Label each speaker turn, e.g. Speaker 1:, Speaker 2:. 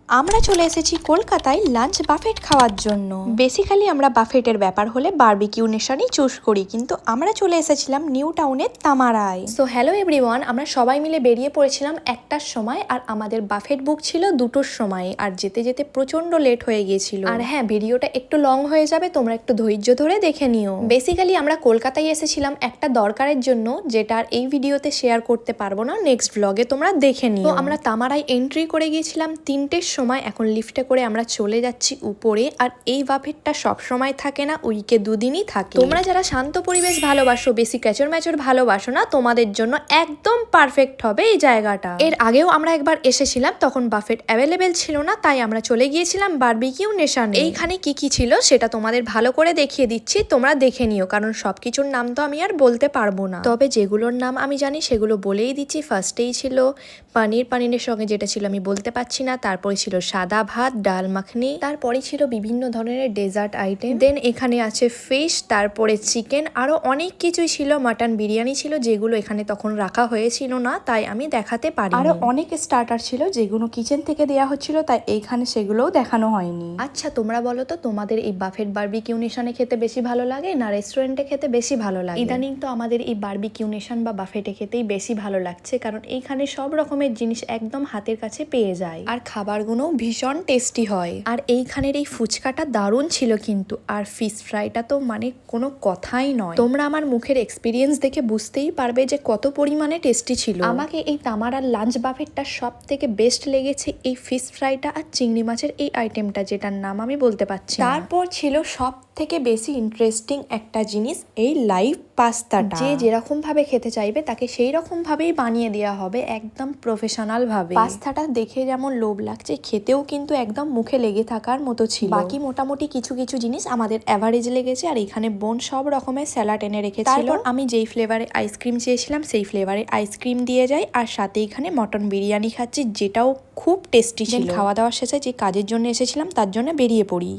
Speaker 1: আমরা চলে এসেছি কলকাতায় লাঞ্চ বাফেট খাওয়ার জন্য। বেসিক্যালি আমরা বাফেটের ব্যাপার হলে বারবিকিউ নেশনই চুজ করি, কিন্তু আমরা চলে এসেছিলাম নিউ টাউনের তামারায়। সো হ্যালো এভরিওয়ান, আমরা সবাই মিলে বেরিয়ে পড়েছিলাম 1টার সময়, আর আমাদের বাফেট বুক ছিল 2টোর সময়, আর যেতে যেতে প্রচন্ড লেট হয়ে গিয়েছিল। আর হ্যাঁ, ভিডিওটা একটু লং হয়ে যাবে, তোমরা একটু ধৈর্য ধরে দেখে নিও। বেসিক্যালি আমরা কলকাতায় এসেছিলাম একটা দরকারের জন্য, যেটা আর এই ভিডিওতে শেয়ার করতে পারবো না, নেক্সট ব্লগে তোমরা দেখে নিও। তো আমরা তামারায় এন্ট্রি করে গিয়েছিলাম 3টের সময়। এখন লিফটে করে আমরা চলে যাচ্ছি উপরে। আর এই বাফেটটা সব সময় থাকে না, উইকে 2 দিনই থাকে। তোমরা যারা শান্ত পরিবেশ ভালোবাসো, বেশি ক্যাচর ম্যাচর ভালোবাসো না, তোমাদের জন্য একদম পারফেক্ট হবে এই জায়গাটা। এর আগেও আমরা একবার এসেছিলাম, তখন বাফেট অ্যাভেলেবেল ছিল না, তাই আমরা চলে গিয়েছিলাম বারবিকিউ নেশনে। এইখানে কি কি ছিল সেটা তোমাদের ভালো করে দেখিয়ে দিচ্ছি, তোমরা দেখে নিও, কারণ সবকিছুর নাম তো আমি আর বলতে পারবো না। তবে যেগুলোর নাম আমি জানি সেগুলো বলেই দিচ্ছি। ফার্স্টেই ছিল পানিরের সঙ্গে যেটা ছিল আমি বলতে পারছি না, তারপরে ছিল সাদা ভাত, ডাল মাখনি, তারপরে ছিল বিভিন্ন ধরনের ডেজার্ট আইটেম, দেন এখানে আছে ফিশ, তারপরে চিকেন, আরো অনেক কিছুই ছিল। মাটন বিরিয়ানি ছিল, যেগুলো এখানে তখন রাখা হয়েছিল না, তাই আমি দেখাতে পারি। আরো অনেক স্টার্টার ছিল যেগুলো কিচেন থেকে দেওয়া হচ্ছিল, তাই এইখানে সেগুলোও দেখানো হয়নি। আচ্ছা, তোমরা বলো তো, তোমাদের এই বাফেট বারবিকিউ নেশনে খেতে বেশি ভালো লাগে না রেস্টুরেন্টে খেতে বেশি ভালো লাগে? ইদানিং তো আমাদের এই বারবিকিউ নেশন বা বাফেটে খেতেই বেশি ভালো লাগছে, কারণ এইখানে সব রকমের জিনিস একদম হাতের কাছে পেয়ে যায়, আর খাবারগুলো ভীষণ টেস্টি হয়। আর এইখানের এই ফুচকাটা দারুণ ছিল কিন্তু, আর ফিশ ফ্রাইটা তো মানে কোনো কথাই নয়। তোমরা আমার মুখের এক্সপিরিয়েন্স দেখে বুঝতেই পারবে যে কত পরিমাণে টেস্টি ছিল। আমাকে এই তামারার লাঞ্চ বাফেটটা সব থেকে বেস্ট লেগেছে এই ফিশ ফ্রাইটা আর চিংড়ি মাছের এই আইটেমটা, যেটার নাম আমি বলতে পারছি। তারপর ছিল সব থেকে বেশি ইন্টারেস্টিং একটা জিনিস, এই লাইভ পাস্তাটা। যে যেরকম ভাবে খেতে চাইবে তাকে সেই রকম ভাবেই বানিয়ে দেওয়া হবে, একদম প্রফেশনাল ভাবে। পাস্তাটা দেখে যেমন লোভ লাগছে, খেতেও কিন্তু একদম মুখে লেগে থাকার মতো ছিল। বাকি মোটামুটি কিছু কিছু জিনিস আমাদের অ্যাভারেজ লেগেছে। আর এখানে বোন সব রকমের স্যালাড এনে রেখেছিল। তারপর আমি যেই ফ্লেভারে আইসক্রিম চেয়েছিলাম সেই ফ্লেভারে আইসক্রিম দিয়ে যায়, আর সাথে এখানে মটন বিরিয়ানি খাচ্ছি, যেটাও খুব টেস্টি ছিল। খাওয়া দাওয়ার শেষে যে কাজের জন্য এসেছিলাম তার জন্য বেরিয়ে পড়ি।